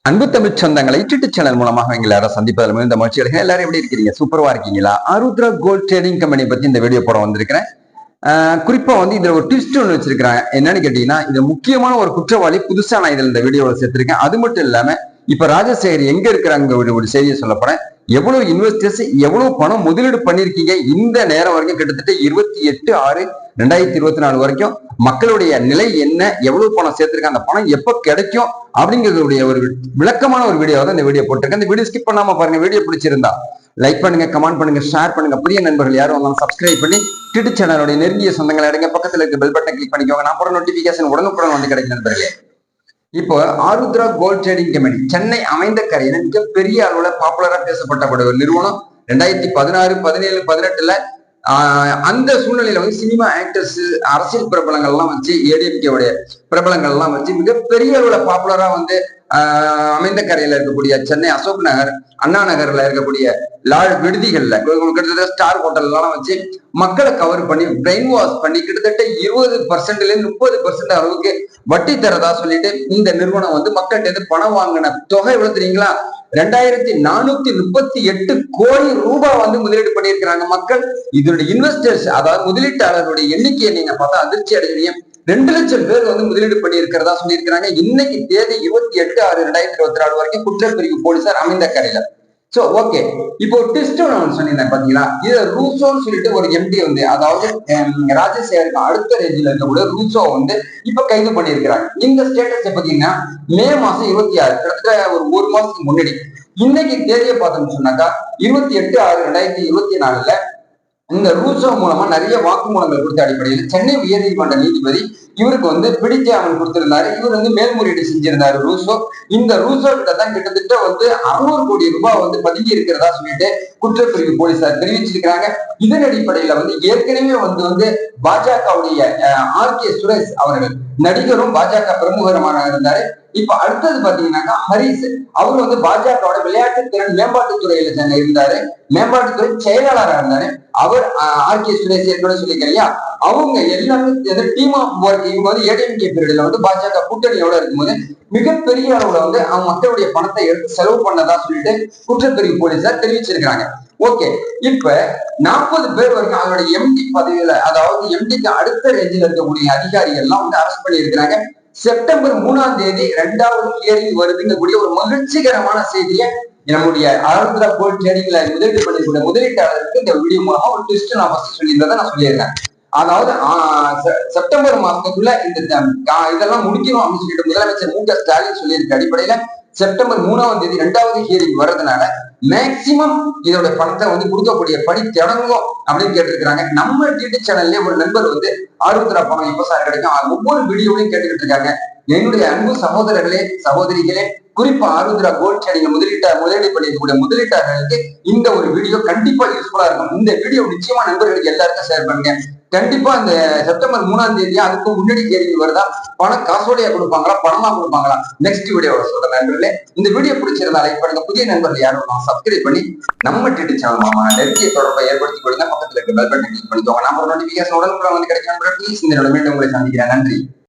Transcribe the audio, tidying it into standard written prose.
அன்பு தமிழ் சொந்தங்களை YouTube channel மூலமாக எல்லாரும் சந்திப்பதில் இந்த மகிழ்ச்சி அடைகிறேன். எல்லாரும் எப்படி இருக்கீங்க? சூப்பரா இருக்கீங்களா? ஆருத்ரா கோல்ட் ட்ரேடிங் கம்பெனி பத்தி இந்த வீடியோ போட வந்திருக்கிறேன். குறிப்பா இதுல ஒரு ட்விஸ்ட் ஒன்று வச்சிருக்கிறேன். என்னன்னு கேட்டீங்கன்னா, இது முக்கியமான ஒரு குற்றவாளி புதுசா நான் இதுல இந்த வீடியோவில் சேர்த்திருக்கேன். அது மட்டும் இல்லாம இப்ப ராஜசேகர் எங்க இருக்கிறாங்க ஒரு செய்தியை சொல்லப்போறேன். எவ்வளவு இன்வெஸ்டர்ஸ் எவ்வளவு பணம் முதலீடு பண்ணிருக்கீங்க இந்த நேரம் வரைக்கும் கிட்டத்தட்ட 28/6/2024 வரைக்கும் மக்களுடைய நிலை என்ன, எவ்வளவு பணம் சேர்த்திருக்காங்க, அந்த பணம் எப்ப கிடைக்கும் அப்படிங்கிறதுடைய ஒரு விளக்கமான ஒரு வீடியோ தான் இந்த வீடியோ போட்டிருக்கேன். இந்த வீடியோ ஸ்கிப் பண்ணாம பாருங்க. வீடியோ பிடிச்சிருந்தா லைக் பண்ணுங்க, கமெண்ட் பண்ணுங்க, ஷேர் பண்ணுங்க. புதிய நண்பர்கள் யாரும் வந்தாலும் சப்ஸ்கிரைப் பண்ணி யூடியூப் சேனலோட நெருங்கிய சொந்தங்களை எடுங்க. பக்கத்துல இருக்க பெல் பட்டன் கிளிக் பண்ணிக்கோங்க. நான் போற நோட்டிபிகேஷன் உடனுக்குடன் வந்து கிடைக்கும் நண்பர்களே. இப்போ Arudra gold trading company Chennai அமைந்த கரையில மிகப்பெரிய அளவுல பாப்புலரா பேசப்பட்ட ஒரு நிறுவனம். 2016, 17, 18 அந்த சூழ்நிலையில சினிமா ஆக்டர்ஸ், அரசியல் பிரபலங்கள்லாம் வச்சு, ஏடிஎம்கேவுடைய பிரபலங்கள்லாம் வச்சு மிகப்பெரிய அளவுல பாப்புலரா அமைந்த கரையில இருக்கக்கூடிய சென்னை அசோக் நகர், அண்ணா நகர்ல இருக்கக்கூடிய லால் விடுதிகள்ல கிட்டத்தட்ட ஸ்டார் ஹோட்டல் எல்லாம் வச்சு மக்களை கவர் பண்ணி பிரெயின் வாஷ் பண்ணி கிட்டத்தட்ட 20% 30% அளவுக்கு வட்டி தரதா சொல்லிட்டு இந்த நிறுவனம் மக்கள்கிட்ட பணம் வாங்கின தொகை எவ்வளவு தெரியுங்களா? 2438 கோடி ரூபாய் முதலீடு பண்ணியிருக்கிறாங்க மக்கள். இதனுடைய இன்வெஸ்டர்ஸ், அதாவது முதலீட்டாளர்களுடைய எண்ணிக்கையை நீங்க பார்த்தா அதிர்ச்சி அடைவீங்க. 2 லட்சம் பேர் முதலீடு பண்ணி இருக்கிறதா சொல்லியிருக்கிறாங்க. இன்னைக்கு தேதி 28/6/2024 வரைக்கும் குற்றப்பிரிவு போலீசார் அமைந்த கரையில. சோ ஓகே, இப்போ டெஸ்ட் ஒன்று சொன்னீங்க பாத்தீங்களா? இது ரூசோன்னு சொல்லிட்டு ஒரு எம்டி அதாவது ராஜசேகருக்கு அடுத்த ரேஞ்சில் இருக்கக்கூடிய ரூசோ இப்ப கைது பண்ணியிருக்கிறாங்க. இந்த ஸ்டேட்டஸ் பாத்தீங்கன்னா மே மாசம் 26, கிட்டத்தட்ட ஒரு மாசத்துக்கு முன்னாடி. இன்னைக்கு தேதியை பார்த்தோம்னு சொன்னாக்கா 28/6/2024 இந்த ரூசோ மூலமா நிறைய வாக்குமூலங்கள் கொடுத்த அடிப்படையில் சென்னை உயர்நீதிமன்ற நீதிபதி இவருக்கு பிடிச்சாமல் கொடுத்திருந்தாரு. இவர் மேல்முறையீடு செஞ்சிருந்தாரு ரூசோ. இந்த ரூசோ கிட்ட தான் கிட்டத்தட்ட 600 கோடி ரூபாய் பதுங்கி இருக்கிறதா சொல்லிட்டு குற்றப்பிரிவு போலீசார் தெரிவிச்சிருக்கிறாங்க. இதன் அடிப்படையில ஏற்கனவே பாஜகவுடைய ஆர்.கே. சுரேஷ் அவர்கள் நடிகரும் பாஜக பிரமுகருமான இருந்தாரு. இப்ப அடுத்தது பாத்தீங்கன்னாக்கா ஹரிஸ் அவர் பாஜகவோட விளையாட்டு திறன் மேம்பாட்டுத்துறையில இருந்தாரு, மேம்பாட்டுத்துறை செயலாளராக இருந்தாரு. அவர் ஆர்.கே. சுரேஷ் ஏற்கனவே சொல்லிக்கிறீங்க. அவங்க எல்லாமே டீம் ஆஃப் ஒர்க். இவங்க ஏடிஎம்கே பீரியட்ல பாஜக கூட்டணியோட இருக்கும்போது மிகப்பெரிய அளவுல அவங்க மக்களுடைய பணத்தை எடுத்து செலவு பண்ணதா சொல்லிட்டு குற்றப்பிரிவு போலீசார் தெரிவிச்சிருக்காங்க. ஓகே, இப்ப 40 பேர் வரைக்கும் அவருடைய எம்டி பதவியில, அதாவது எம்டிக்கு அடுத்த ரேஞ்சில் இருக்கக்கூடிய அதிகாரிகள் எல்லாம் அரெஸ்ட் பண்ணி இருக்கிறாங்க. செப்டம்பர் 3ஆம் தேதி 2வது ஹியரிங் வருதுங்க கூடிய ஒரு மகிழ்ச்சிகரமான செய்தியை நம்முடைய ஆருத்ரா கோல்ட் ட்ரேடிங்ல முதலீடு பண்ணிக்கூடிய முதலீட்டாளருக்கு இந்த வீடியோ மூலமா ஒரு ட்விஸ்ட் நான் ஃபர்ஸ்ட் சொல்லியிருந்ததை நான் சொல்லியிருக்கேன். அதாவது செப்டம்பர் மாசத்துக்குள்ள இதெல்லாம் முடிக்கணும் அப்படின்னு சொல்லிட்டு முதலமைச்சர் மு.க. ஸ்டாலின் சொல்லியிருக்க அடிப்படையில செப்டம்பர் 3ஆம் தேதி 2வது ஹியரிங் வர்றதுனால மேக்சிமம் இதோட பணத்தை கொடுக்கக்கூடிய பணி தொடங்கும் அப்படின்னு கேட்டிருக்கிறாங்க. நம்ம யூடியூப் சேனல்ல ஒரு நண்பர் ஆருத்ரா பணம் எப்ப சார் கிடைக்கும் ஒவ்வொரு வீடியோவையும் கேட்டுக்கிட்டு இருக்காங்க. என்னுடைய அன்பு சகோதரர்களே, சகோதரிகளே, குறிப்பா ஆருத்ரா கோல்ட் ட்ரேடிங்ல முதலீடு பண்ணிருக்கக்கூடிய முதலீட்டாளர்களுக்கு இந்த ஒரு வீடியோ கண்டிப்பா யூஸ்ஃபுல்லா இருக்கும். இந்த வீடியோ நிச்சயமா நண்பர்களுக்கு எல்லாருக்கும் ஷேர் பண்ணுங்க. கண்டிப்பா இந்த செப்டம்பர் 3ஆம் தேதி அதுக்கு முன்னாடி ஹியரிங் வருதா, பணம் காசோடையா கொடுப்பாங்களா, பணமா கொடுப்பாங்களா, நெக்ஸ்ட் வீடியோட சொல்றேன் நண்பர்களே. இந்த வீடியோ பிடிச்சிருந்தா லைக் பண்ணுங்க. புதிய நண்பர்கள் யாரும் சப்ஸ்கிரைப் பண்ணி நம்ம யூடியூப் சேனல் நெருங்கிய தொடர்பை ஏற்படுத்திக் கொடுங்க. பக்கத்துல இருக்க பெல் பட்டன் கிளிக் பண்ணிக்கோங்க. நம்ம நோட்டிபிகேஷன் உடனுக்குடன் கிடைக்கும். ப்ளீஸ் இந்த மீண்டும் உங்களை சந்திக்கிறேன். நன்றி.